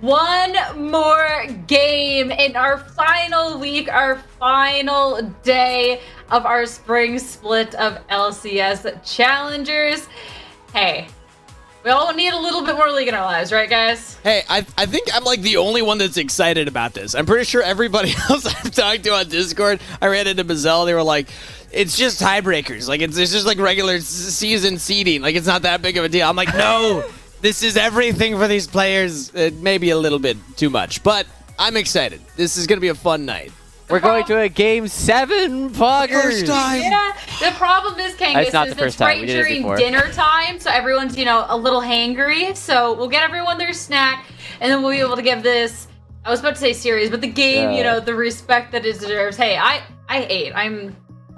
one more game in our final week, our final day of our spring split of LCS Challengers. Hey, we all need a little bit more league in our lives, right, guys? Hey, I think I'm like the only one that's excited about this. I'm pretty sure everybody else I've talked to on Discord, I ran into Bazell, they were like, it's just tiebreakers. Like, it's just like regular season seeding. Like, it's not that big of a deal. I'm like, no, this is everything for these players. Maybe a little bit too much, but I'm excited. This is going to be a fun night. We're going to a Game 7, Poggers! First time! Yeah, the problem is, Kangas, it's right during dinner time, so everyone's, a little hangry, so we'll get everyone their snack, and then we'll be able to give this, I was about to say series, but the game, the respect that it deserves. Hey, I ate.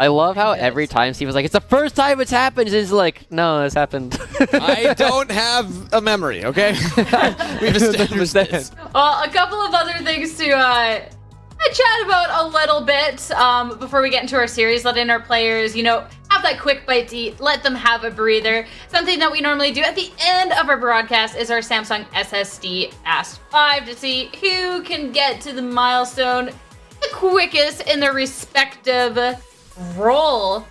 I love how every time Steve was like, it's the first time it's happened, he's like, no, this happened. I don't have a memory, okay? We've established this. Well, a couple of other things to chat about a little bit before we get into our series, letting our players, have that quick bite to eat, let them have a breather. Something that we normally do at the end of our broadcast is our Samsung SSD Fast 5 to see who can get to the milestone the quickest in their respective role.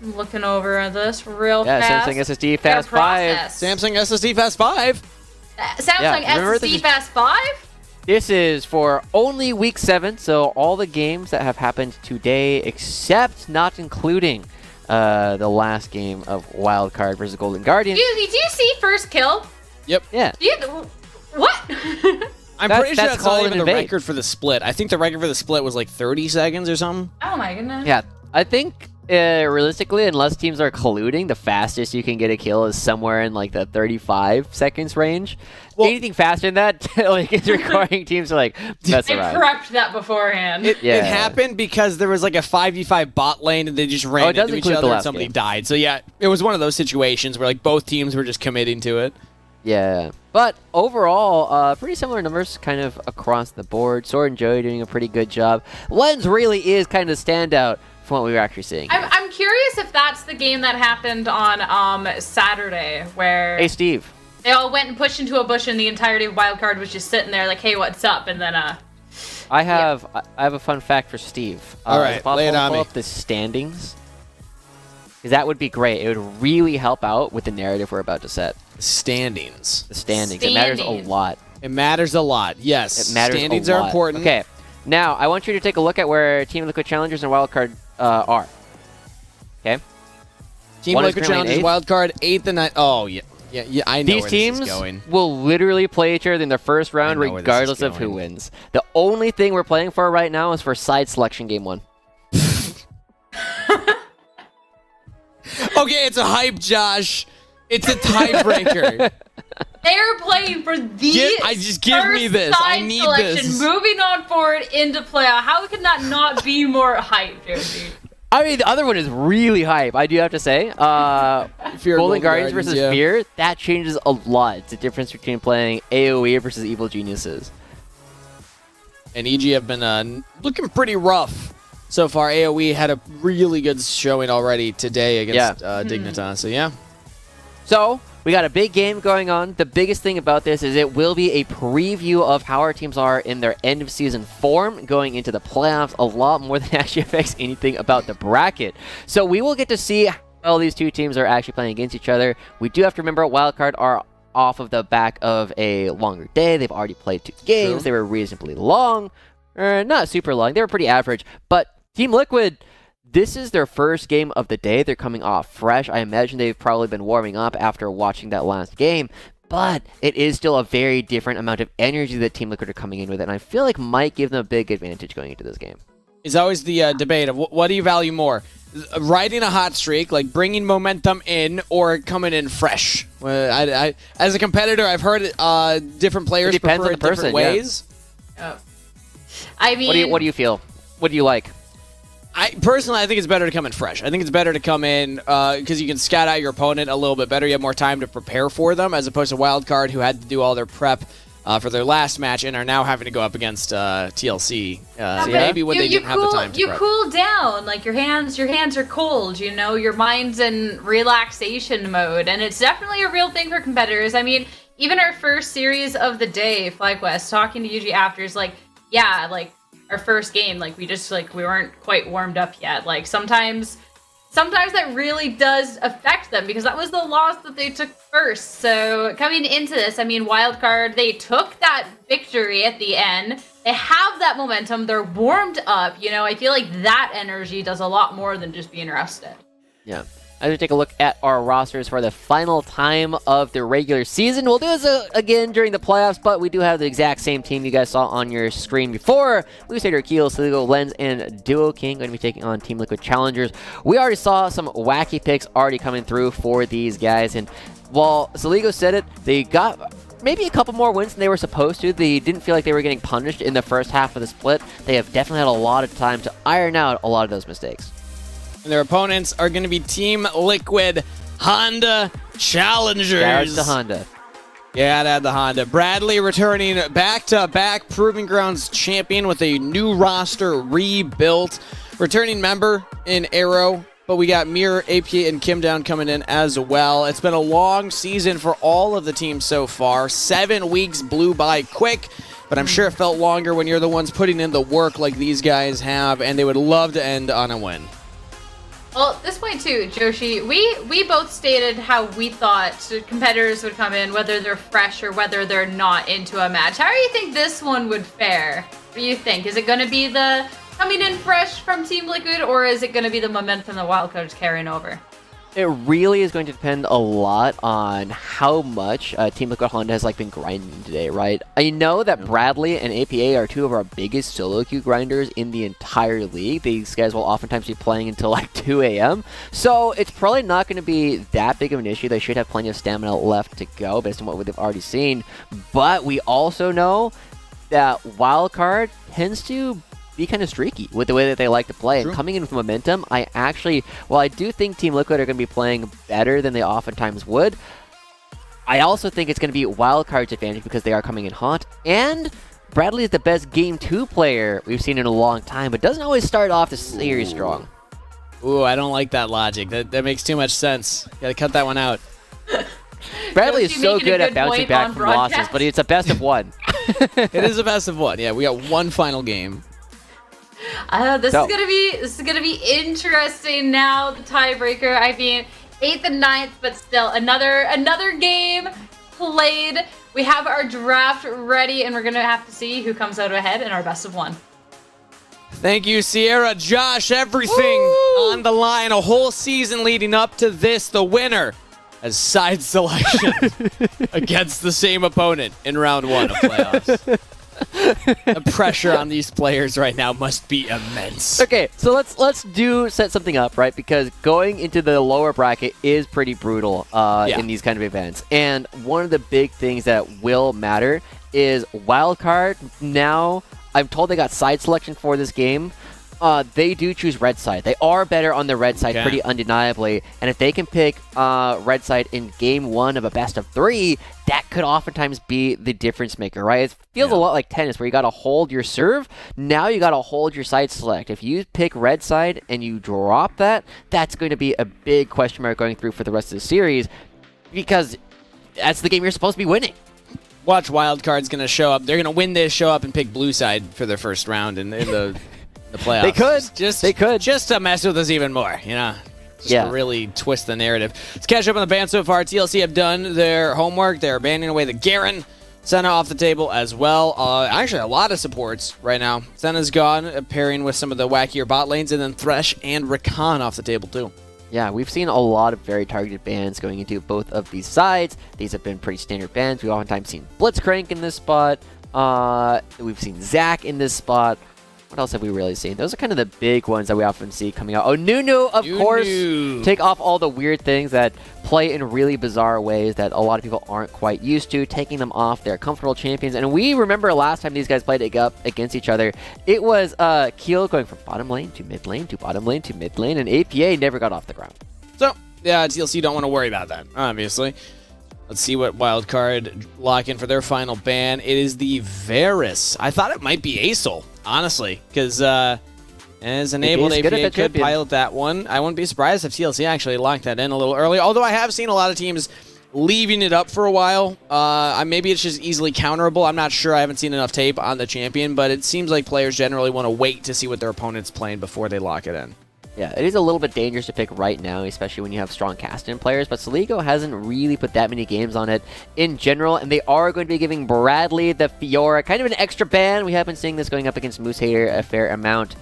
I'm looking over at this real fast. Samsung SSD Fast 5. Samsung SSD Fast 5. Samsung SSD Fast 5? This is for only week 7, so all the games that have happened today, except not including the last game of Wildcard versus Golden Guardian. Do you see first kill? Yep. Yeah. What? I'm pretty sure that's not even the record for the split. I think the record for the split was like 30 seconds or something. Oh my goodness. Yeah, I think realistically, unless teams are colluding, the fastest you can get a kill is somewhere in like the 35 seconds range. Well, anything faster than that, like it's requiring teams to like mess around. I prepped that beforehand. It happened because there was like a 5v5 bot lane and they just ran into each other and somebody died. So yeah, it was one of those situations where like both teams were just committing to it. Yeah, but overall, pretty similar numbers kind of across the board. Sword and Joey doing a pretty good job. Lens really is kind of standout from what we were actually seeing. I'm curious if that's the game that happened on Saturday where... Hey, Steve. They all went and pushed into a bush and the entirety of Wildcard was just sitting there like, hey, what's up? And then, I have a fun fact for Steve. All right, lay it on me. Pull up the standings. Because that would be great. It would really help out with the narrative we're about to set. Standings. The standings. It matters a lot. It matters a lot, yes. It matters Standings a lot. are important. Okay, now I want you to take a look at where Team Liquid Challengers and Wildcard are. Okay? Team Liquid Challengers, Wildcard, 8th and 9th. Oh, yeah. Yeah, I know These where teams this is going. will literally play each other in the first round regardless of who wins. The only thing we're playing for right now is for side selection game 1. Okay, it's a hype, Josh. It's a tiebreaker. They're playing for the just give me this. I need this. Moving on forward into playoff. How could that not be more hype, Josie? I mean, the other one is really hype, I do have to say. Golden Guardians versus Fear, that changes a lot. It's the difference between playing AoE versus Evil Geniuses. And EG have been looking pretty rough so far. AoE had a really good showing already today against Dignitas, so yeah. So, we got a big game going on. The biggest thing about this is it will be a preview of how our teams are in their end-of-season form going into the playoffs, a lot more than actually affects anything about the bracket. So we will get to see how well these two teams are actually playing against each other. We do have to remember Wildcard are off of the back of a longer day. They've already played 2 games. True. They were reasonably long. Not super long. They were pretty average. But Team Liquid... this is their first game of the day. They're coming off fresh. I imagine they've probably been warming up after watching that last game, but it is still a very different amount of energy that Team Liquid are coming in with, and I feel like might give them a big advantage going into this game. It's always the debate of what do you value more? Riding a hot streak, like bringing momentum in, or coming in fresh? I as a competitor, I've heard different players prefer it different ways. Yeah. I mean... What do you feel? What do you like? Personally, I think it's better to come in fresh. I think it's better to come in because you can scout out your opponent a little bit better. You have more time to prepare for them as opposed to Wildcard, who had to do all their prep for their last match and are now having to go up against TLC. Maybe when they didn't have the time to prep. You cool down. Like your hands are cold, your mind's in relaxation mode. And it's definitely a real thing for competitors. I mean, even our first series of the day, FlyQuest, talking to UG after is like, yeah, like our first game, like we weren't quite warmed up yet. Like sometimes that really does affect them because that was the loss that they took first. So coming into this, I mean, Wildcard, they took that victory at the end. They have that momentum. They're warmed up. You know, I feel like that energy does a lot more than just being rested. Yeah. As we take a look at our rosters for the final time of the regular season, we'll do this again during the playoffs, but we do have the exact same team you guys saw on your screen before. Lucidator, Keel, Siligo, Lens, and Duo King going to be taking on Team Liquid Challengers. We already saw some wacky picks already coming through for these guys, and while Siligo said it, they got maybe a couple more wins than they were supposed to. They didn't feel like they were getting punished in the first half of the split. They have definitely had a lot of time to iron out a lot of those mistakes. And their opponents are going to be Team Liquid Honda Challengers. There's the Honda. Yeah, add the Honda. Bradley returning back-to-back Proving Grounds champion with a new roster rebuilt. Returning member in Arrow, but we got Mir, APA, and Kim Down coming in as well. It's been a long season for all of the teams so far. 7 weeks blew by quick, but I'm sure it felt longer when you're the ones putting in the work like these guys have, and they would love to end on a win. Well, at this point too, Joshi, we both stated how we thought competitors would come in, whether they're fresh or whether they're not into a match. How do you think this one would fare? What do you think? Is it going to be the coming in fresh from Team Liquid, or is it going to be the momentum the Wildcard's carrying over? It really is going to depend a lot on how much Team Liquid Honda has been grinding today, right? I know that Bradley and APA are two of our biggest solo queue grinders in the entire league. These guys will oftentimes be playing until 2 a.m. So it's probably not going to be that big of an issue. They should have plenty of stamina left to go based on what we've already seen. But we also know that Wildcard tends to be kind of streaky with the way that they like to play. True. And coming in with momentum, while I do think Team Liquid are going to be playing better than they oftentimes would, I also think it's going to be Wildcard's advantage because they are coming in hot. And Bradley is the best Game 2 player we've seen in a long time, but doesn't always start off the series strong. Ooh, I don't like that logic. That makes too much sense. Gotta cut that one out. Bradley is so good at bouncing back from losses, but it's a best of one. It is a best of one. Yeah, we got one final game. This is gonna be interesting now. The tiebreaker. I mean, 8th and 9th, but still another game played. We have our draft ready, and we're gonna have to see who comes out ahead in our best of one. Thank you, Sierra, Josh, everything on the line. A whole season leading up to this. The winner as side selection against the same opponent in round 1 of playoffs. The pressure on these players right now must be immense. Okay, so let's set something up, right? Because going into the lower bracket is pretty brutal in these kind of events. And one of the big things that will matter is Wildcard. Now, I'm told they got side selection for this game. They do choose red side. They are better on the red side pretty undeniably. And if they can pick red side in game 1 of a best of 3, that could oftentimes be the difference maker, right? It feels a lot like tennis where you got to hold your serve. Now you got to hold your side select. If you pick red side and you drop that, that's going to be a big question mark going through for the rest of the series because that's the game you're supposed to be winning. Watch Wildcard's going to show up. They're going to win this, show up, and pick blue side for their first round in the playoffs. They could. Just to mess with us even more, Just to really twist the narrative. Let's catch up on the ban so far. TLC have done their homework. They're banning away the Garen. Senna off the table as well. Actually, a lot of supports right now. Senna's gone, pairing with some of the wackier bot lanes, and then Thresh and Rakan off the table too. Yeah, we've seen a lot of very targeted bans going into both of these sides. These have been pretty standard bans. We've oftentimes seen Blitzcrank in this spot. We've seen Zac in this spot. What else have we really seen? Those are kind of the big ones that we often see coming out. Oh, Nunu, of course. Take off all the weird things that play in really bizarre ways that a lot of people aren't quite used to, taking them off their comfortable champions. And we remember last time these guys played up against each other, it was Keel going from bottom lane to mid lane to bottom lane to mid lane, and APA never got off the ground. So, yeah, TLC don't want to worry about that, obviously. Let's see what Wildcard lock in for their final ban. It is the Varus. I thought it might be Acel, honestly, because as enabled, APA could pilot that one. I wouldn't be surprised if TLC actually locked that in a little early, although I have seen a lot of teams leaving it up for a while. Maybe it's just easily counterable. I'm not sure. I haven't seen enough tape on the champion, but it seems like players generally want to wait to see what their opponent's playing before they lock it in. Yeah, it is a little bit dangerous to pick right now, especially when you have strong cast-in players, but Celigo hasn't really put that many games on it in general, and they are going to be giving Bradley the Fiora kind of an extra ban. We have been seeing this going up against Moose Hater a fair amount,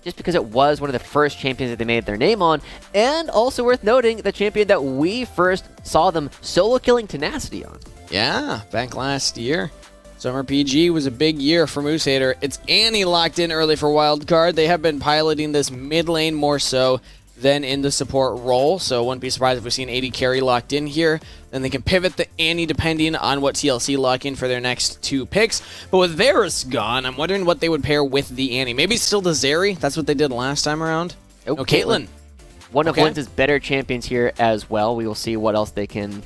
just because it was one of the first champions that they made their name on, and also worth noting, the champion that we first saw them solo-killing Tenacity on. Yeah, back last year. Summer PG was a big year for Moose Hater. It's Annie locked in early for Wildcard. They have been piloting this mid lane more so than in the support role, so wouldn't be surprised if we've seen AD carry locked in here. Then they can pivot the Annie depending on what TLC lock in for their next 2 picks. But with Varus gone, I'm wondering what they would pair with the Annie. Maybe still the Zeri? That's what they did last time around. Oh, No, Caitlyn. One of Lens' better champions here as well. We will see what else they can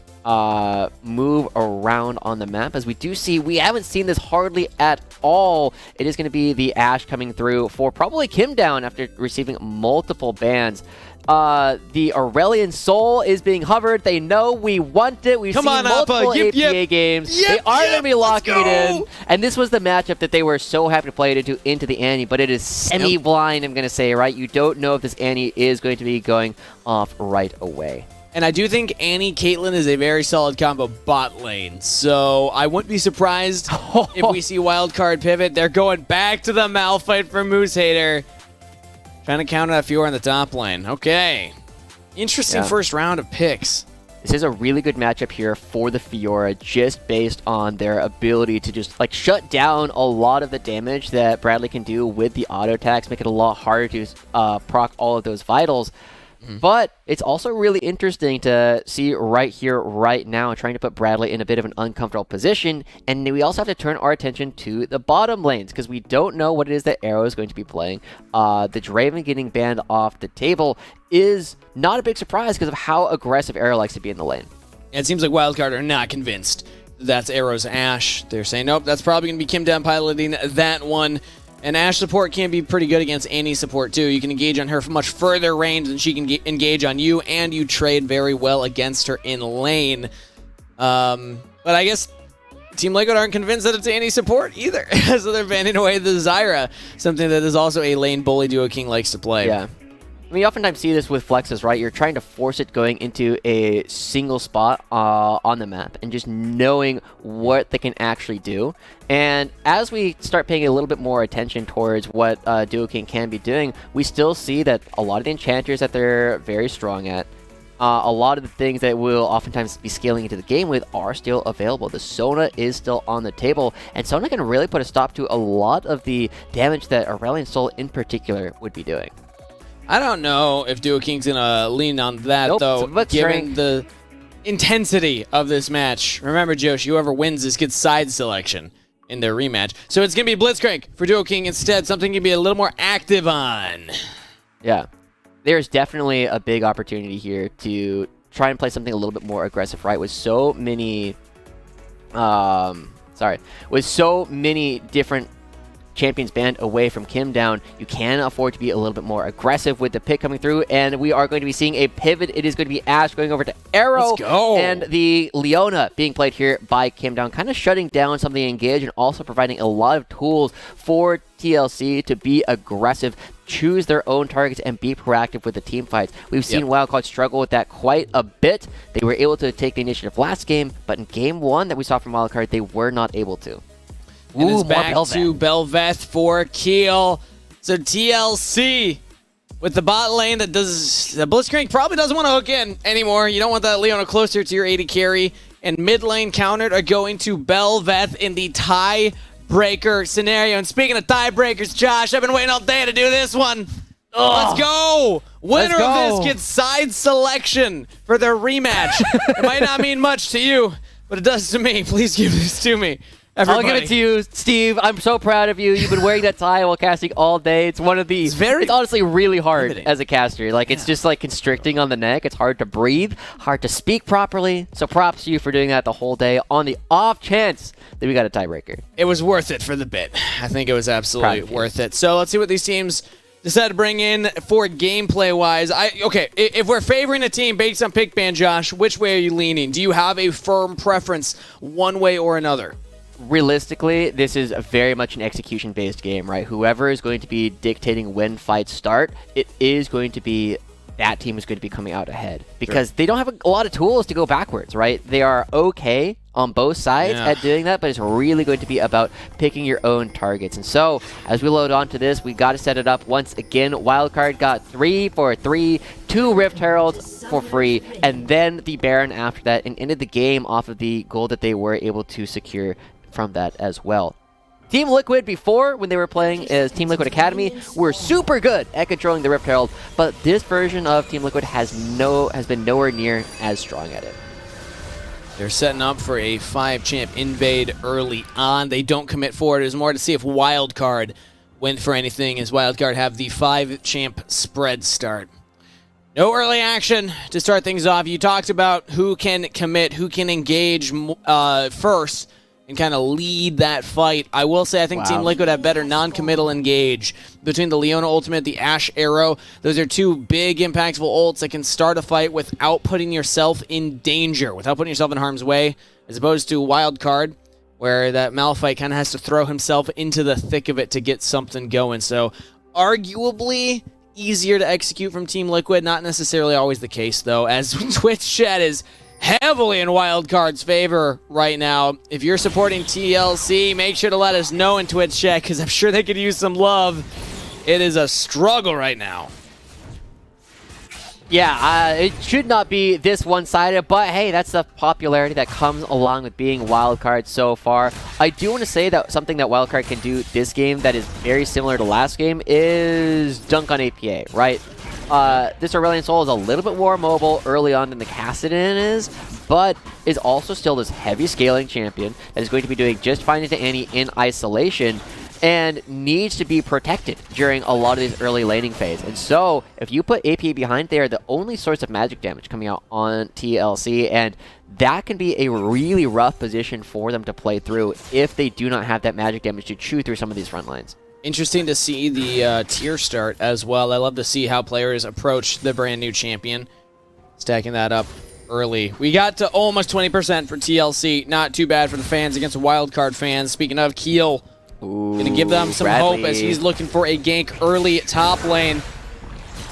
move around on the map. As we do see, we haven't seen this hardly at all. It is going to be the Ashe coming through for probably Kim down after receiving multiple bans. The Aurelion Soul is being hovered. They know we want it. We've seen multiple APA games. They are going to be locking it in. And this was the matchup that they were so happy to play it into the Annie, but it is semi-blind, I'm going to say, right? You don't know if this Annie is going to be going off right away. And I do think Annie Caitlyn is a very solid combo bot lane. So I wouldn't be surprised if we see Wildcard pivot. They're going back to the Malphite for Moose Hater. Trying to counter that Fiora in the top lane. Okay. Interesting first round of picks. This is a really good matchup here for the Fiora, just based on their ability to just like shut down a lot of the damage that Bradley can do with the auto attacks, make it a lot harder to proc all of those vitals. But it's also really interesting to see right here, right now, trying to put Bradley in a bit of an uncomfortable position. And we also have to turn our attention to the bottom lanes, because we don't know what it is that Arrow is going to be playing. The Draven getting banned off the table is not a big surprise because of how aggressive Arrow likes to be in the lane. It seems like Wildcard are not convinced that's Arrow's Ashe. They're saying, nope, that's probably going to be Kim down piloting that one. And Ashe support can be pretty good against Annie support, too. You can engage on her from much further range than she can engage on you, and you trade very well against her in lane. But I guess Team Liquid aren't convinced that it's Annie support either, so they're banning away the Zyra, something that is also a lane bully Duo King likes to play. Yeah. I mean, you oftentimes see this with flexes, right? You're trying to force it going into a single spot on the map and just knowing what they can actually do. And as we start paying a little bit more attention towards what Duo King can be doing, we still see that a lot of the enchanters that they're very strong at, a lot of the things that we'll oftentimes be scaling into the game with are still available. The Sona is still on the table, and Sona can really put a stop to a lot of the damage that Aurelion Sol in particular would be doing. I don't know if Duo King's going to lean on that, though, given the intensity of this match. Remember, Josh, whoever wins this gets side selection in their rematch. So it's going to be Blitzcrank for Duo King instead, something you can be a little more active on. Yeah. There's definitely a big opportunity here to try and play something a little bit more aggressive, right? With so many... with so many different champions banned away from Kim down, you can afford to be a little bit more aggressive with the pick coming through, and we are going to be seeing a pivot. It is going to be Ashe going over to Arrow, and the Leona being played here by Kim down, kind of shutting down some of the engage and also providing a lot of tools for TLC to be aggressive, choose their own targets, and be proactive with the team fights. We've seen Wildcard struggle with that quite a bit. They were able to take the initiative last game, but in game 1 that we saw from Wildcard, they were not able to. And it's back to Belveth for Keel. So TLC with the bot lane that does... The Blitzcrank probably doesn't want to hook in anymore. You don't want that Leona closer to your AD carry. And mid lane countered are going to Belveth in the tiebreaker scenario. And speaking of tiebreakers, Josh, I've been waiting all day to do this one. Let's go! Winner of this gets side selection for their rematch. It might not mean much to you, but it does to me. Please give this to me. Everybody. I'll give it to you, Steve. I'm so proud of you. You've been wearing that tie while casting all day. It's one of the... It's honestly really hard limiting as a caster. Like, it's just like constricting on the neck. It's hard to breathe, hard to speak properly. So props to you for doing that the whole day on the off chance that we got a tiebreaker. It was worth it for the bit. I think it was absolutely worth it. So let's see what these teams decide to bring in for gameplay-wise. Okay, if we're favoring a team based on pick ban, Josh, which way are you leaning? Do you have a firm preference one way or another? Realistically, this is very much an execution-based game, right? Whoever is going to be dictating when fights start, it is going to be that team is going to be coming out ahead because they don't have a lot of tools to go backwards, right? They are okay on both sides at doing that, but it's really going to be about picking your own targets. And so, as we load on to this, we got to set it up once again. Wildcard got 3 for 3, 2 Rift Heralds for free, and then the Baron after that, and ended the game off of the gold that they were able to secure from that as well. Team Liquid before, when they were playing as Team Liquid Academy, were super good at controlling the Rift Herald, but this version of Team Liquid has been nowhere near as strong at it. They're setting up for a 5-champ invade early on. They don't commit forward. It was more to see if Wildcard went for anything, as Wildcard have the 5-champ spread start. No early action to start things off. You talked about who can commit, who can engage first, and kind of lead that fight. I will say I think Team Liquid have better non-committal engage between the Leona ultimate, the Ashe arrow. Those are 2 big impactful ults that can start a fight without putting yourself in danger, without putting yourself in harm's way, as opposed to Wildcard, where that Malphite kind of has to throw himself into the thick of it to get something going. So arguably easier to execute from Team Liquid. Not necessarily always the case, though, as Twitch chat is heavily in Wildcard's favor right now. If you're supporting TLC, make sure to let us know in Twitch chat, because I'm sure they could use some love. It is a struggle right now. Yeah, it should not be this one-sided, but hey, that's the popularity that comes along with being Wildcard so far. I do want to say that something that Wildcard can do this game that is very similar to last game is dunk on APA, right? This Aurelion Sol is a little bit more mobile early on than the Kassadin is, but is also still this heavy scaling champion that is going to be doing just fine into Annie in isolation and needs to be protected during a lot of these early laning phase. And so, if you put APA behind, they are the only source of magic damage coming out on TLC, and that can be a really rough position for them to play through if they do not have that magic damage to chew through some of these front lines. Interesting to see the tier start as well. I love to see how players approach the brand new champion. Stacking that up early. We got to almost 20% for TLC. Not too bad for the fans against Wildcard fans. Speaking of, Keel gonna give them some hope as he's looking for a gank early top lane.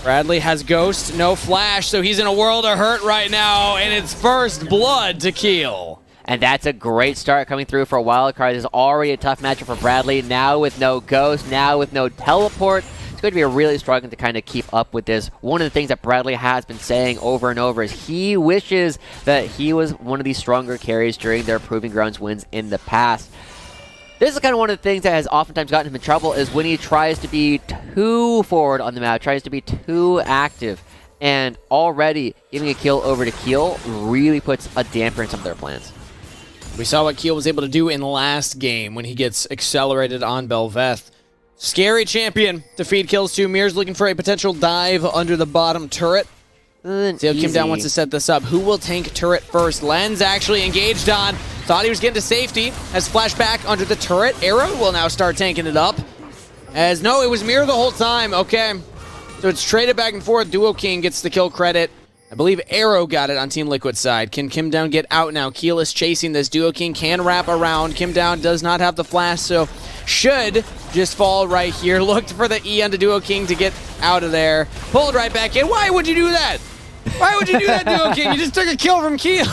Bradley has Ghost, no flash, so he's in a world of hurt right now, and it's first blood to Keel. And that's a great start coming through for Wildcard. This is already a tough matchup for Bradley. Now with no Ghost, now with no teleport, it's going to be really struggling to kind of keep up with this. One of the things that Bradley has been saying over and over is he wishes that he was one of these stronger carries during their Proving Grounds wins in the past. This is kind of one of the things that has oftentimes gotten him in trouble is when he tries to be too forward on the map, tries to be too active. And already giving a kill over to Keel really puts a damper in some of their plans. We saw what Keel was able to do in the last game when he gets accelerated on Bel'Veth. Scary champion to feed kills to. Mir's looking for a potential dive under the bottom turret. See how Kim Down wants to set this up. Who will tank turret first? Len's actually engaged on. Thought he was getting to safety. Has flashed back under the turret. Arrow will now start tanking it up. As no, it was Mir the whole time. Okay. So it's traded back and forth. Duo King gets the kill credit. I believe Arrow got it on Team Liquid side. Can Kim Down get out now? Keel is chasing this. Duo King can wrap around. Kim Down does not have the flash, so should just fall right here. Looked for the E onto Duo King to get out of there. Pulled right back in. Why would you do that? Why would you do that, Duo King? You just took a kill from Keel.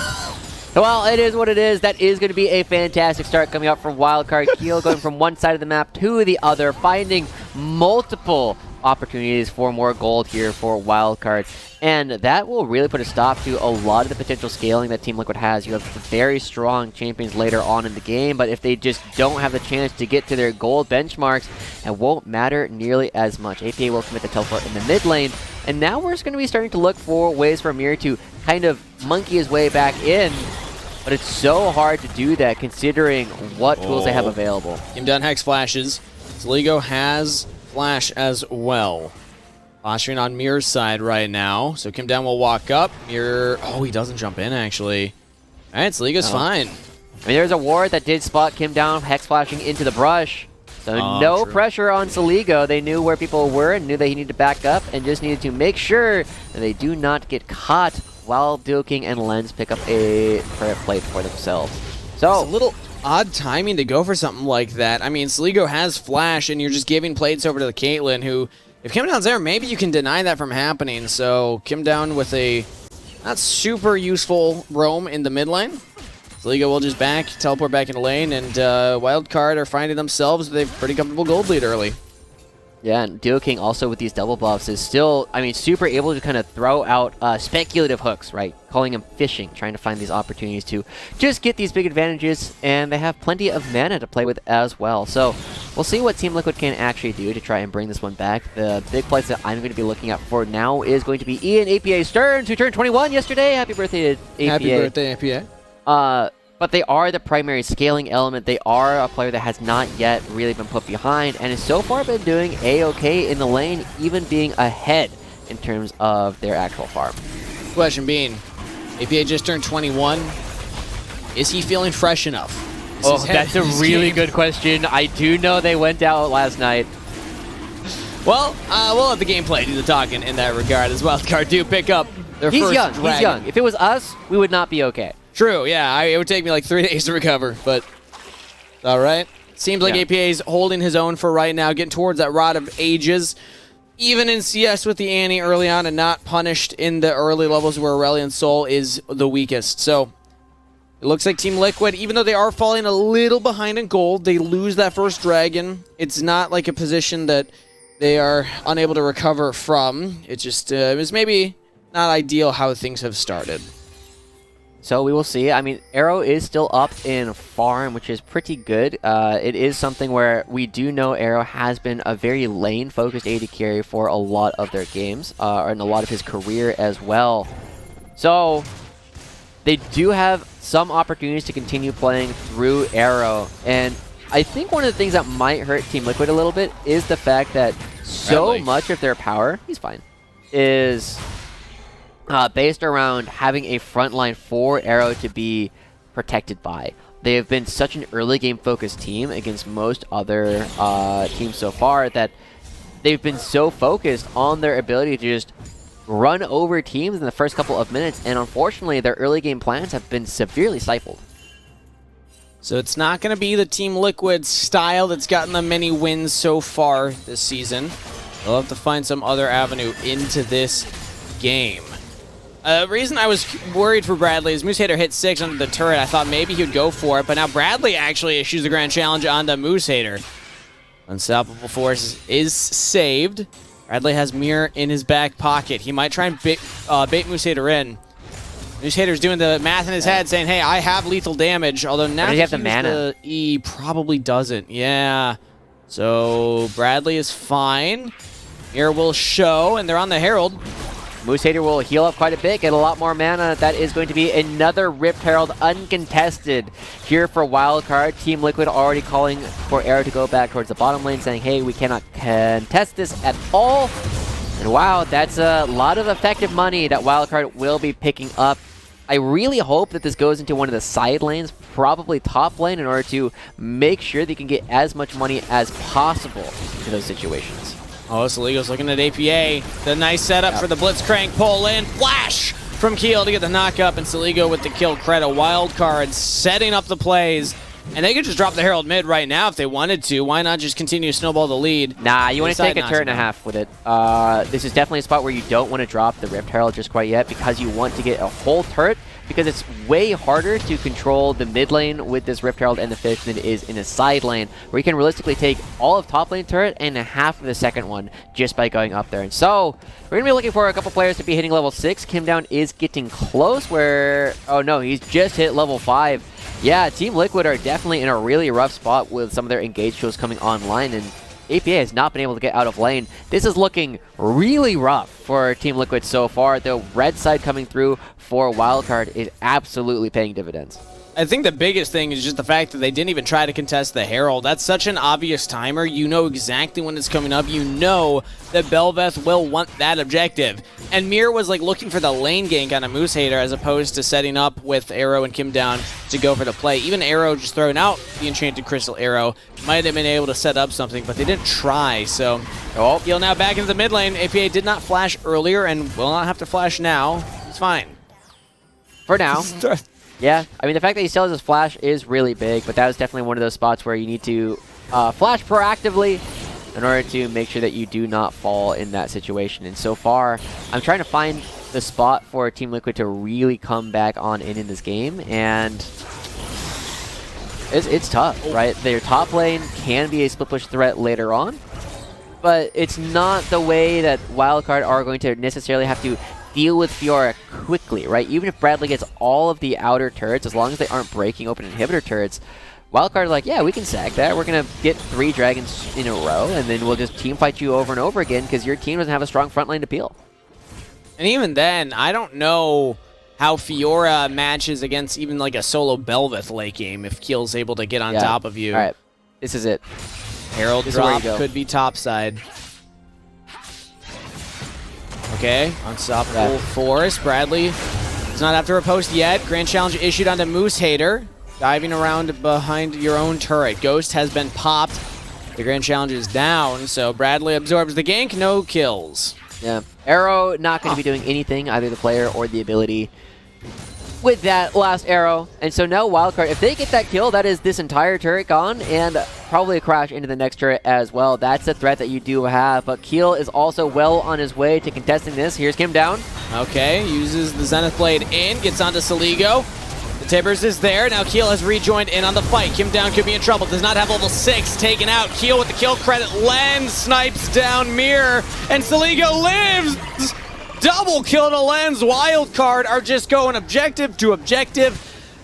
Well, it is what it is. That is going to be a fantastic start coming up from Wildcard. Keel going from one side of the map to the other, finding multiple opportunities for more gold here for Wildcard. And that will really put a stop to a lot of the potential scaling that Team Liquid has. You have very strong champions later on in the game, but if they just don't have the chance to get to their gold benchmarks, it won't matter nearly as much. APA will commit the teleport in the mid lane, and now we're just going to be starting to look for ways for Mir to kind of monkey his way back in, but it's so hard to do that considering what tools they have available. Kim Down Hex flashes. Zligo has flash as well. Posturing on Mir's side right now. So Kim Down will walk up. Mir, oh, he doesn't jump in actually. All right, Zligo's fine. I mean, there's a ward that did spot Kim Down Hex flashing into the brush. So no true. pressure on Saligo. They knew where people were and knew they needed to back up and just needed to make sure that they do not get caught while Duking and Lens pick up a turret plate for themselves. So It's a little odd timing to go for something like that. I mean, Saligo has flash, and you're just giving plates over to the Caitlyn, who, if Kim Down's there, maybe you can deny that from happening. So Kim Down with a not super useful roam in the mid lane. Saligo will just teleport back into lane, and Wildcard are finding themselves with a pretty comfortable gold lead early. yeah, and Duking also with these double buffs is still, I mean, super able to kind of throw out speculative hooks, right? Calling them fishing, trying to find these opportunities to just get these big advantages, and they have plenty of mana to play with as well. So we'll see what Team Liquid can actually do to try and bring this one back. The big plays that I'm going to be looking at for now is going to be Ian APA Stearns, who turned 21 yesterday. Happy birthday to APA. Happy birthday, APA. But they are the primary scaling element. They are a player that has not yet really been put behind and has so far been doing A-okay in the lane, even being ahead in terms of their actual farm. Question being, APA just turned 21. Is he feeling fresh enough? That's a really good question. I do know they went out last night. Well, we'll let the gameplay do the talking in that regard as Wildcard do pick up their He's first young. dragon. He's young. If it was us, we would not be okay. True, yeah. It would take me like 3 days to recover, but all right. Seems like Yeah. APA's holding his own for right now, getting towards that Rod of Ages. Even in CS with the Annie early on and not punished in the early levels where Aurelion Sol is the weakest. So it looks like Team Liquid, even though they are falling a little behind in gold, they lose that first dragon. It's not like a position that they are unable to recover from. It just it was maybe not ideal how things have started. So we will see. I mean, Arrow is still up in farm, which is pretty good. It is something where we do know Arrow has been a very lane-focused AD carry for a lot of their games, and a lot of his career as well. So they do have some opportunities to continue playing through Arrow, and I think one of the things that might hurt Team Liquid a little bit is the fact that so Bradley. much of their power, he's fine, is based around having a front line for Arrow to be protected by. They have been such an early game focused team against most other teams so far that they've been so focused on their ability to just run over teams in the first couple of minutes, and unfortunately their early game plans have been severely stifled. So it's not going to be the Team Liquid style that's gotten them many wins so far this season. They'll have to find some other avenue into this game. The reason I was worried for Bradley is Moose Hater hit 6 under the turret. I thought maybe he would go for it, but now Bradley actually issues the grand challenge on the Moose Hater. Unstoppable Force is saved. Bradley has Mirror in his back pocket. He might try and bait Moose Hater in. Moose Hater's doing the math in his head, saying, hey, I have lethal damage, although now does he have the mana? E probably doesn't. Yeah. So Bradley is fine. Mirror will show, and they're on the Herald. Moose Hater will heal up quite a bit, get a lot more mana. That is going to be another Rift Herald uncontested here for Wildcard. Team Liquid already calling for Arrow to go back towards the bottom lane, saying, hey, we cannot contest this at all. And wow, that's a lot of effective money that Wildcard will be picking up. I really hope that this goes into one of the side lanes, probably top lane, in order to make sure they can get as much money as possible in those situations. Oh, Saligo's looking at APA. The nice setup for the Blitzcrank pull in. Flash from Keel to get the knock up, and Saligo with the kill credit. Wildcard setting up the plays. And they could just drop the Herald mid right now if they wanted to. Why not just continue to snowball the lead? Nah, you want to take a not turn and to a now. half with it. This is definitely a spot where you don't want to drop the Rift Herald just quite yet, because you want to get a whole turret, because it's way harder to control the mid lane with this Rift Herald and the fish than it is in a side lane, where you can realistically take all of top lane turret and half of the second one just by going up there. And so we're going to be looking for a couple players to be hitting level 6. Kim Down is getting close where... Oh no, he's just hit level 5. Yeah, Team Liquid are definitely in a really rough spot with some of their engaged shows coming online, and APA has not been able to get out of lane. This is looking really rough for Team Liquid so far. The red side coming through for Wildcard is absolutely paying dividends. I think the biggest thing is just the fact that they didn't even try to contest the Herald. That's such an obvious timer. You know exactly when it's coming up. You know that Bel'Veth will want that objective. And Mir was like looking for the lane gank on a Moose Hater as opposed to setting up with Arrow and Kim down to go for the play. Even Arrow just throwing out the Enchanted Crystal Arrow might have been able to set up something, but they didn't try. So, Heal now back into the mid lane. APA did not flash earlier and will not have to flash now. It's fine. For now. Yeah, I mean, the fact that he still has his flash is really big, but that was definitely one of those spots where you need to flash proactively in order to make sure that you do not fall in that situation. And so far, I'm trying to find the spot for Team Liquid to really come back on in this game, and it's tough, right? Their top lane can be a split push threat later on, but it's not the way that Wildcard are going to necessarily have to deal with Fiora quickly, right? Even if Bradley gets all of the outer turrets, as long as they aren't breaking open inhibitor turrets, Wildcard are like, yeah, we can sack that. We're going to get 3 dragons in a row, and then we'll just team fight you over and over again because your team doesn't have a strong front line to peel. And even then, I don't know how Fiora matches against even like a solo Bel'Veth late game if Keel's able to get on top of you. All right, this is it. Herald drop could be topside. Okay, unstoppable force. Bradley does not have to riposte yet. Grand challenge issued onto Moose Hater. Diving around behind your own turret. Ghost has been popped. The grand challenge is down, so Bradley absorbs the gank. No kills. Yeah, Arrow not going to be doing anything, either the player or the ability, with that last arrow. And so now Wildcard, if they get that kill, that is this entire turret gone, and probably a crash into the next turret as well. That's the threat that you do have, but Keel is also well on his way to contesting this. Here's Kim down. Okay, uses the Zenith Blade in, gets onto Saligo. The Tibbers is there. Now Keel has rejoined in on the fight. Kim down could be in trouble. Does not have level 6 taken out. Keel with the kill credit. Lens snipes down Mirror, and Saligo lives. Double kill to Lens. Wildcard are just going objective to objective,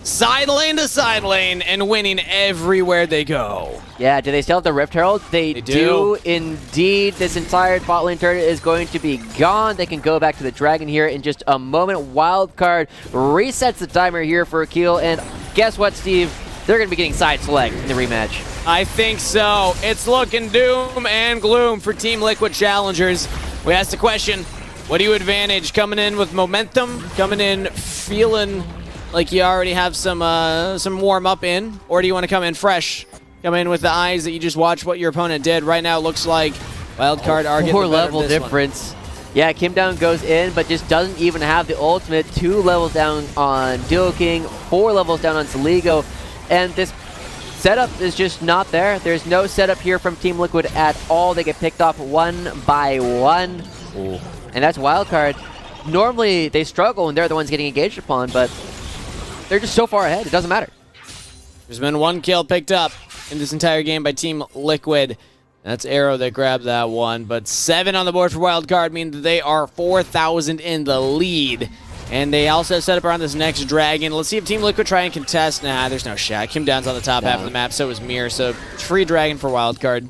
side lane to side lane, and winning everywhere they go. Yeah, do they still have the Rift Herald? They do indeed. This entire bot lane turret is going to be gone. They can go back to the Dragon here in just a moment. Wildcard resets the timer here for Keel, and guess what, Steve? They're going to be getting side select in the rematch. I think so. It's looking doom and gloom for Team Liquid Challengers. We asked the question, what do you advantage? Coming in with momentum, coming in feeling like you already have some warm up in, or do you want to come in fresh? Come in with the eyes that you just watched what your opponent did. Right now it looks like Wildcard are getting the better of this 4-level difference. Yeah, Kim down goes in, but just doesn't even have the ultimate. 2 levels down on Duo King, 4 levels down on Saligo, and this setup is just not there. There's no setup here from Team Liquid at all. They get picked off one by one. Ooh. And that's Wildcard. Normally they struggle and they're the ones getting engaged upon, but they're just so far ahead, it doesn't matter. There's been 1 kill picked up in this entire game by Team Liquid. That's Arrow that grabbed that one, but 7 on the board for Wildcard means that they are 4,000 in the lead. And they also set up around this next Dragon. Let's see if Team Liquid try and contest. Nah, there's no shot. Kim down's on the top half of the map, so is Mir, so free Dragon for Wildcard.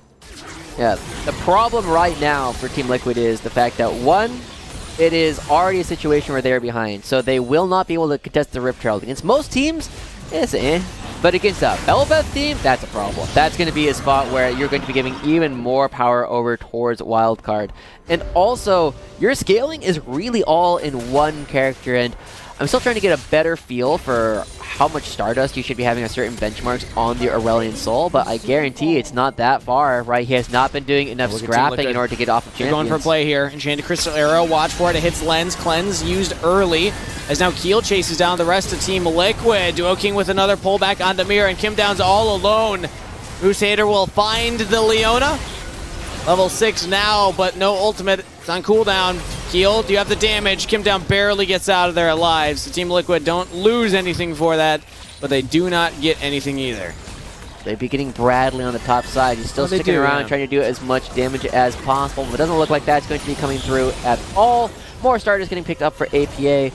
Yeah, the problem right now for Team Liquid is the fact that, one, it is already a situation where they're behind, so they will not be able to contest the Rift Herald. Against most teams, it's but against a Bel'Veth team, that's a problem. That's going to be a spot where you're going to be giving even more power over towards Wildcard. And also, your scaling is really all in one character, and I'm still trying to get a better feel for how much Stardust you should be having on certain benchmarks on the Aurelion Soul, but I guarantee it's not that far, right? He has not been doing enough scrapping in order to get off of champions. They're going for a play here. Enchanted Crystal Arrow, watch for it. It hits Lens. Cleanse used early, as now Keel chases down the rest of Team Liquid. Duo King with another pullback onto Mir, and Kim down's all alone. Moose Hater will find the Leona. Level 6 now, but no ultimate. It's on cooldown. Keel, do you have the damage? Kim down barely gets out of there alive, so Team Liquid don't lose anything for that, but they do not get anything either. They'd be getting Bradley on the top side. He's still sticking around, trying to do as much damage as possible, but it doesn't look like that's going to be coming through at all. More starters getting picked up for APA.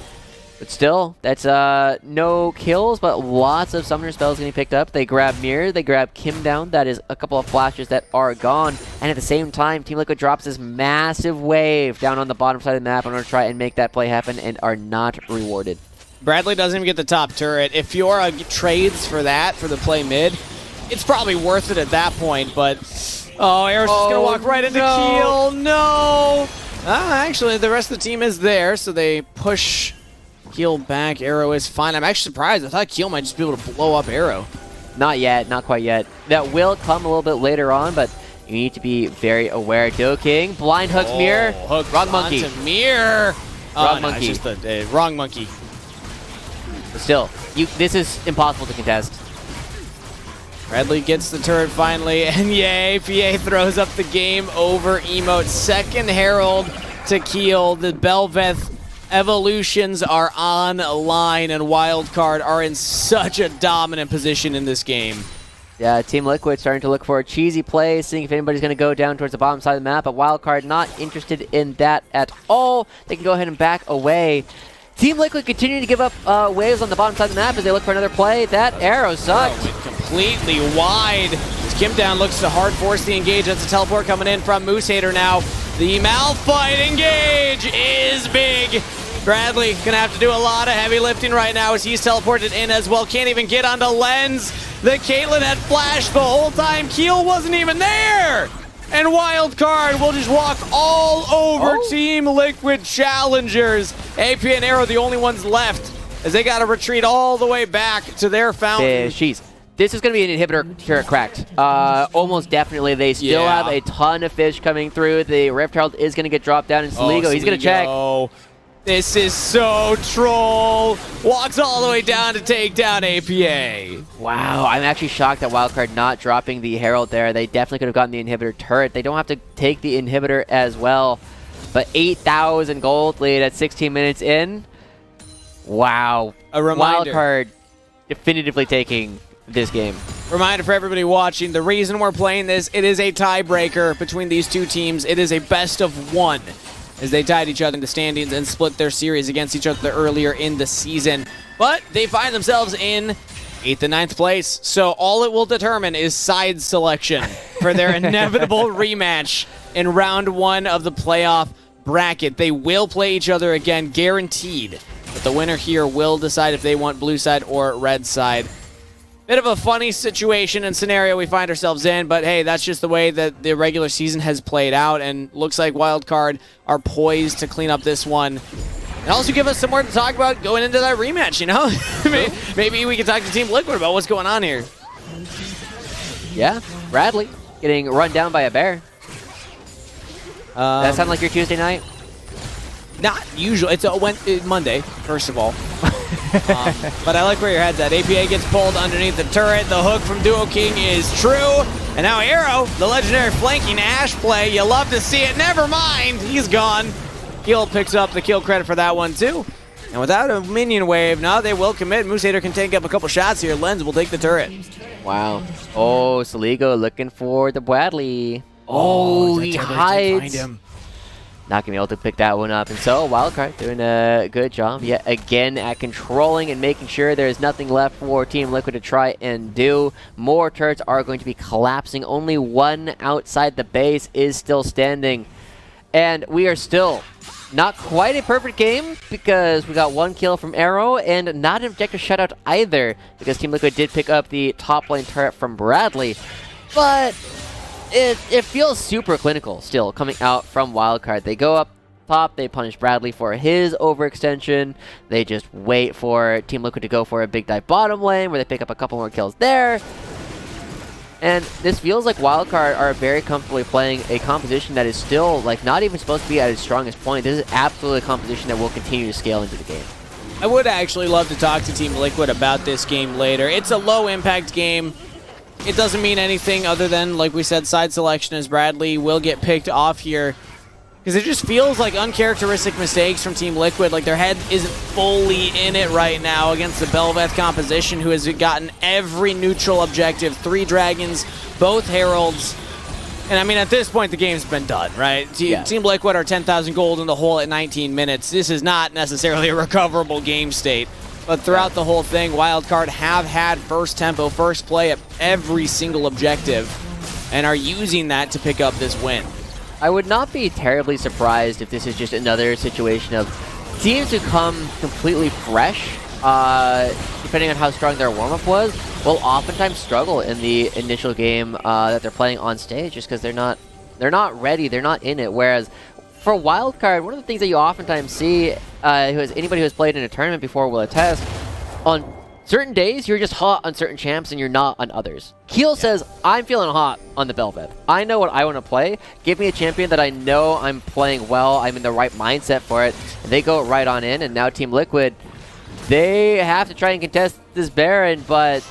But still, that's no kills, but lots of summoner spells getting picked up. They grab Mirror, they grab Kim down. That is a couple of flashes that are gone. And at the same time, Team Liquid drops this massive wave down on the bottom side of the map in order to try and make that play happen and are not rewarded. Bradley doesn't even get the top turret. If Fiora trades for that, for the play mid, it's probably worth it at that point, but... Oh, Arrow's just going to walk right into Keel. No! Actually, the rest of the team is there, so they push Keel back. Arrow is fine. I'm actually surprised. I thought Keel might just be able to blow up Arrow. Not yet, not quite yet. That will come a little bit later on, but you need to be very aware. King, blind hooks mirror. Hook wrong monkey. Mirror. Wrong monkey. It's just the wrong monkey. But still, this is impossible to contest. Bradley gets the turret finally, and yay, PA throws up the game over emote. Second Herald to Keel. The Belveth evolutions are on line, and Wildcard are in such a dominant position in this game. Yeah, Team Liquid starting to look for a cheesy play, seeing if anybody's going to go down towards the bottom side of the map, but Wildcard not interested in that at all. They can go ahead and back away. Team Liquid continuing to give up waves on the bottom side of the map as they look for another play. That arrow sucked. Went completely wide. As Kim Down looks to hard force the engage. That's a teleport coming in from Moose Hater now. The Malphite engage is big. Bradley gonna have to do a lot of heavy lifting right now as he's teleported in as well. Can't even get onto Lens. The Caitlyn had flashed the whole time. Keel wasn't even there. And Wildcard will just walk all over Team Liquid Challengers. AP and Arrow the only ones left as they got to retreat all the way back to their fountain. Jeez. This is going to be an inhibitor turret cracked. Almost definitely. They still have a ton of fish coming through. The Rift Herald is going to get dropped down in Saligo. He's going to check. This is so troll. Walks all the way down to take down APA. Wow, I'm actually shocked that Wildcard not dropping the Herald there. They definitely could have gotten the inhibitor turret. They don't have to take the inhibitor as well. But 8,000 gold lead at 16 minutes in. Wow. A reminder. Wildcard definitively taking this game. Reminder for everybody watching, the reason we're playing this, it is a tiebreaker between these two teams. It is a best of one, as they tied each other in the standings and split their series against each other earlier in the season. But they find themselves in 8th and 9th place, so all it will determine is side selection for their inevitable rematch in round 1 of the playoff bracket. They will play each other again, guaranteed, but the winner here will decide if they want blue side or red side. Bit of a funny situation and scenario we find ourselves in, but hey, that's just the way that the regular season has played out, and looks like Wildcard are poised to clean up this one. And also give us some more to talk about going into that rematch, you know? Maybe we can talk to Team Liquid about what's going on here. Yeah, Bradley getting run down by a bear. That sound like your Tuesday night? Not usual. It's Monday, first of all. But I like where your head's at. APA gets pulled underneath the turret. The hook from Duo King is true. And now Arrow, the legendary flanking Ashe play. You love to see it. Never mind. He's gone. Keel picks up the kill credit for that one, too. And without a minion wave, now they will commit. Moose Hater can take up a couple shots here. Lens will take the turret. Wow. Oh, Saligo looking for the Bradley. Oh, he hides. Not going to be able to pick that one up. And so, Wildcard doing a good job yet again at controlling and making sure there's nothing left for Team Liquid to try and do. More turrets are going to be collapsing. Only one outside the base is still standing. And we are still not quite a perfect game because we got one kill from Arrow and not an objective shutout either because Team Liquid did pick up the top lane turret from Bradley. But it feels super clinical still coming out from Wildcard. They go up top, they punish Bradley for his overextension. They just wait for Team Liquid to go for a big dive bottom lane where they pick up a couple more kills there. And this feels like Wildcard are very comfortably playing a composition that is still like not even supposed to be at its strongest point. This is absolutely a composition that will continue to scale into the game. I would actually love to talk to Team Liquid about this game later. It's a low impact game. It doesn't mean anything other than, like we said, side selection as Bradley will get picked off here. Because it just feels like uncharacteristic mistakes from Team Liquid. Like their head isn't fully in it right now against the Belveth composition, who has gotten every neutral objective. 3 dragons, both heralds. And I mean, at this point, the game's been done, right? Team Liquid are 10,000 gold in the hole at 19 minutes. This is not necessarily a recoverable game state. But throughout the whole thing, Wildcard have had first tempo, first play at every single objective, and are using that to pick up this win. I would not be terribly surprised if this is just another situation of teams who come completely fresh depending on how strong their warm-up was, will oftentimes struggle in the initial game that they're playing on stage, just because they're not ready, they're not in it. Whereas for Wildcard, one of the things that you oftentimes see, anybody who has played in a tournament before will attest, on certain days you're just hot on certain champs and you're not on others. Keel says, I'm feeling hot on the Bel'Veth. I know what I want to play. Give me a champion that I know I'm playing well, I'm in the right mindset for it. And they go right on in, and now Team Liquid, they have to try and contest this Baron, but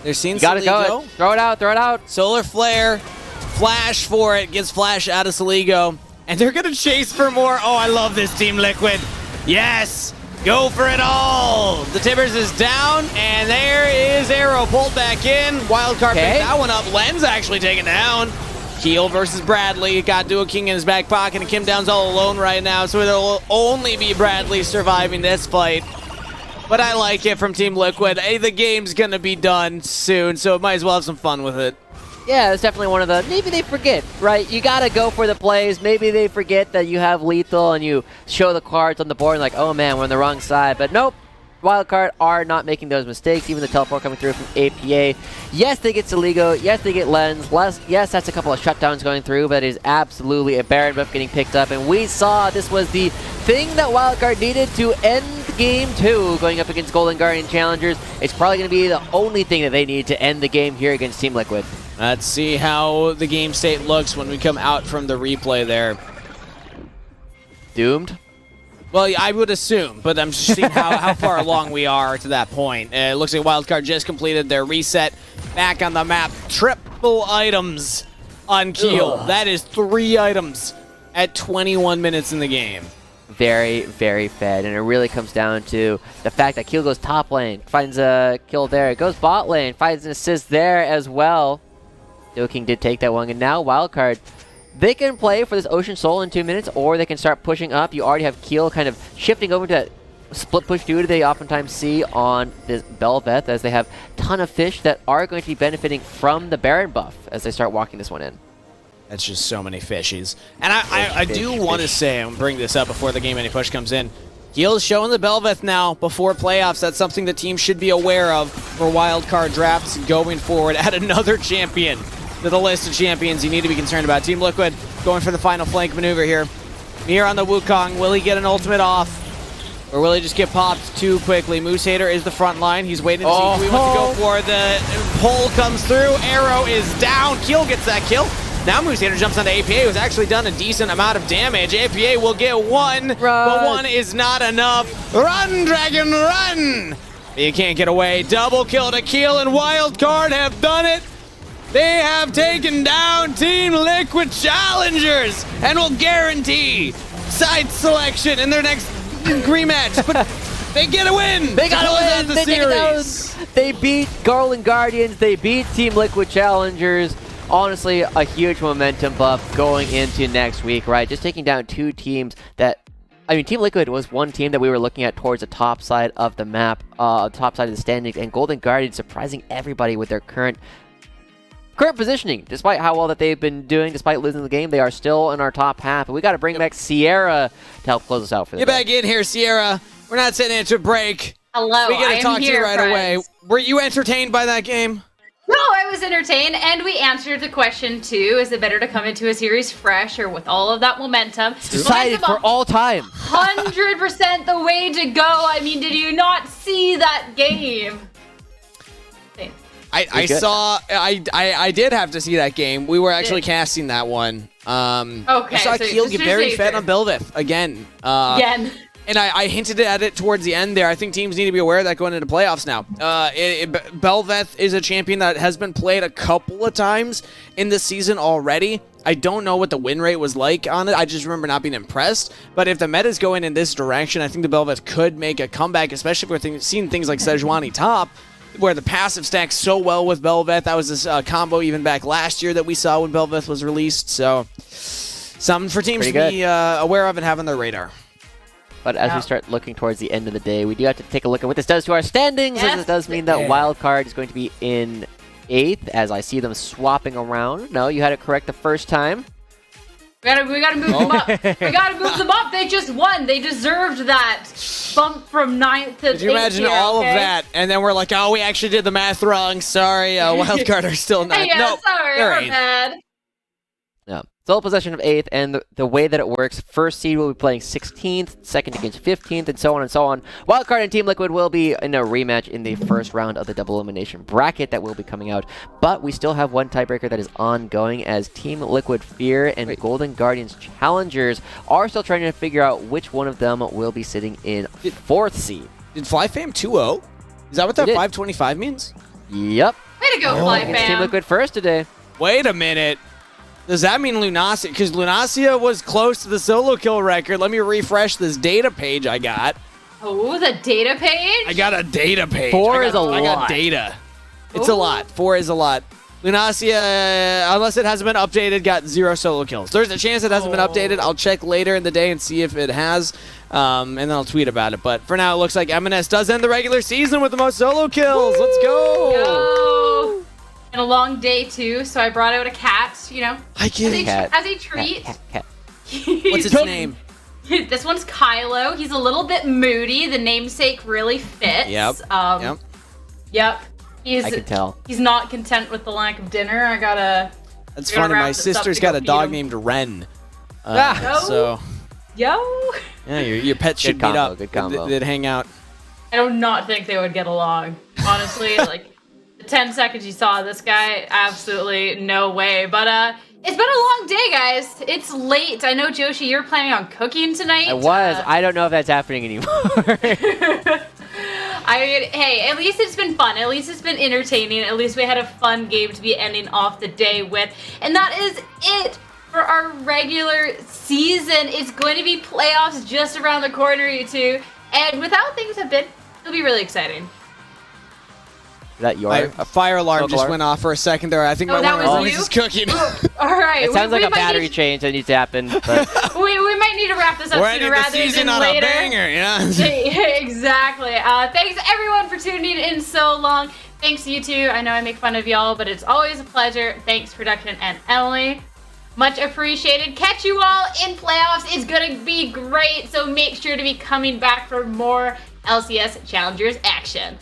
they're seeing gotta go. Throw it out. Solar Flare, flash for it, gets flash out of Saligo, and they're gonna chase for more. Oh, I love this Team Liquid. Yes, go for it all. The Tibbers is down, and there is Arrow pulled back in. Wildcard picked that one up. Len's actually taken down. Keel versus Bradley. Got Duo King in his back pocket, and Kim Down's all alone right now, so it'll only be Bradley surviving this fight. But I like it from Team Liquid. Hey, the game's gonna be done soon, so might as well have some fun with it. Yeah, it's definitely one of the, maybe they forget, right? You gotta go for the plays. Maybe they forget that you have lethal and you show the cards on the board and like, oh man, we're on the wrong side. But nope, Wildcard are not making those mistakes. Even the teleport coming through from APA. Yes, they get Saligo. Yes, they get Lens. Yes, that's a couple of shutdowns going through, but it is absolutely a Baron buff getting picked up. And we saw this was the thing that Wildcard needed to end Game 2 going up against Golden Guardian Challengers. It's probably going to be the only thing that they need to end the game here against Team Liquid. Let's see how the game state looks when we come out from the replay there. Doomed? Well, I would assume, but I'm just seeing how far along we are to that point. It looks like Wildcard just completed their reset back on the map. Triple items on Keel. That is 3 items at 21 minutes in the game. Very, very fed, and it really comes down to the fact that Keel goes top lane, finds a kill there, goes bot lane, finds an assist there as well. Duo King did take that one, and now Wildcard, they can play for this Ocean Soul in 2 minutes, or they can start pushing up. You already have Keel kind of shifting over to that split push duty they oftentimes see on this Bel'Veth, as they have a ton of fish that are going to be benefiting from the Baron buff as they start walking this one in. That's just so many fishies. And I do want to say, I'm going to bring this up before the game any push comes in, Keel's showing the Bel'Veth now before playoffs. That's something the team should be aware of for wildcard drafts going forward. Add another champion to the list of champions you need to be concerned about. Team Liquid going for the final flank maneuver here. Mir on the Wukong. Will he get an ultimate off? Or will he just get popped too quickly? Moose Hater is the front line. He's waiting to see who he wants to go for. The pull comes through. Arrow is down. Keel gets that kill. Now Moose Hater jumps onto APA, who's actually done a decent amount of damage. APA will get one, but one is not enough. Run, Dragon, run! You can't get away. Double kill to Keel, and Wildcard have done it. They have taken down Team Liquid Challengers and will guarantee side selection in their next rematch. But they get a win. They got a win. They take it down. They beat Golden Guardians. They beat Team Liquid Challengers. Honestly, a huge momentum buff going into next week, right? Just taking down 2 teams that, I mean, Team Liquid was one team that we were looking at towards the top side of the map, top side of the standings, and Golden Guardians surprising everybody with their current positioning. Despite how well that they've been doing, despite losing the game, they are still in our top half. And we got to bring back Sierra to help close us out for the Get back in here, Sierra. We're not sitting into a break. Hello, we got to talk to you right away. friends. Were you entertained by that game? No, I was entertained, and we answered the question too: is it better to come into a series fresh or with all of that momentum? Decided for all time. 100% the way to go. I mean, did you not see that game? I saw. I did have to see that game. We were actually casting that one. Okay, I saw so Keel just get very your fed nature. on Bel'Veth again. Again. And I hinted at it towards the end there. I think teams need to be aware of that going into playoffs now. Bel'Veth is a champion that has been played a couple of times in this season already. I don't know what the win rate was like on it. I just remember not being impressed. But if the meta's going in this direction, I think the Bel'Veth could make a comeback, especially if we're seeing things like Sejuani top, where the passive stacks so well with Bel'Veth. That was this combo even back last year that we saw when Bel'Veth was released. So something for teams to be aware of and have on their radar. But as we start looking towards the end of the day, we do have to take a look at what this does to our standings, as it does mean that Wildcard is going to be in 8th, as I see them swapping around. No, you had it correct the first time. We gotta move them up. We gotta move them up. They just won. They deserved that bump from 9th to 8th. Could you imagine all of that? And then we're like, oh, we actually did the math wrong. Sorry, Wildcard are still 9th. Yeah, no, sorry, they're we're 8th. bad. Yeah. Sole possession of 8th, and the way that it works, first seed will be playing 16th, second against 15th, and so on and so on. Wildcard and Team Liquid will be in a rematch in the first round of the double elimination bracket that will be coming out. But we still have one tiebreaker that is ongoing, as Team Liquid Fear and Golden Guardians Challengers are still trying to figure out which one of them will be sitting in 4th seed. Did FlyFam 2-0? Is that what that 525 means? Yep. Way to go, It's Team FlyFam. Liquid first today. Wait a minute. Does that mean Lunacia? Because Lunacia was close to the solo kill record. Let me refresh this data page I got. Oh, the data page? I got a data page. 4 is a lot. I got data. It's a lot. 4 is a lot. Lunacia, unless it hasn't been updated, got 0 solo kills. There's a chance it hasn't been updated. I'll check later in the day and see if it has, and then I'll tweet about it. But for now, it looks like M&S does end the regular season with the most solo kills. Let's go. Yo. And a long day, too, so I brought out a cat, you know, Hi, kitty. as a treat. Cat. What's its name? This one's Kylo. He's a little bit moody. The namesake really fits. Yep. Yep. I can tell. He's not content with the lack of dinner. I gotta. That's gotta funny. wrap My this up sister's to go got a feed dog him. named Ren. Ah. So, Yo. yeah, your pets should meet combo, up. good combo. They'd hang out. I do not think they would get along. Honestly, like the 10 seconds you saw this guy, absolutely no way. But it's been a long day, guys. It's late. I know, Joshi, you're planning on cooking tonight. I was. I don't know if that's happening anymore. I mean, hey, at least it's been fun. At least it's been entertaining. At least we had a fun game to be ending off the day with. And that is it for our regular season. It's going to be playoffs just around the corner, you two. And with how things have been, it'll be really exciting. Is that your? A fire alarm smoke just alarm? went off for a second there. I think Oh, my that one was always you? is cooking. All right. It sounds like we a might battery need- change that needs to happen. But We might need to wrap this up We're sooner ending the rather season than on later. a banger, yeah. Exactly. Thanks everyone for tuning in so long. Thanks you two. I know I make fun of y'all, but it's always a pleasure. Thanks production and Emily. Much appreciated. Catch you all in playoffs. It's gonna be great. So make sure to be coming back for more LCS Challengers action.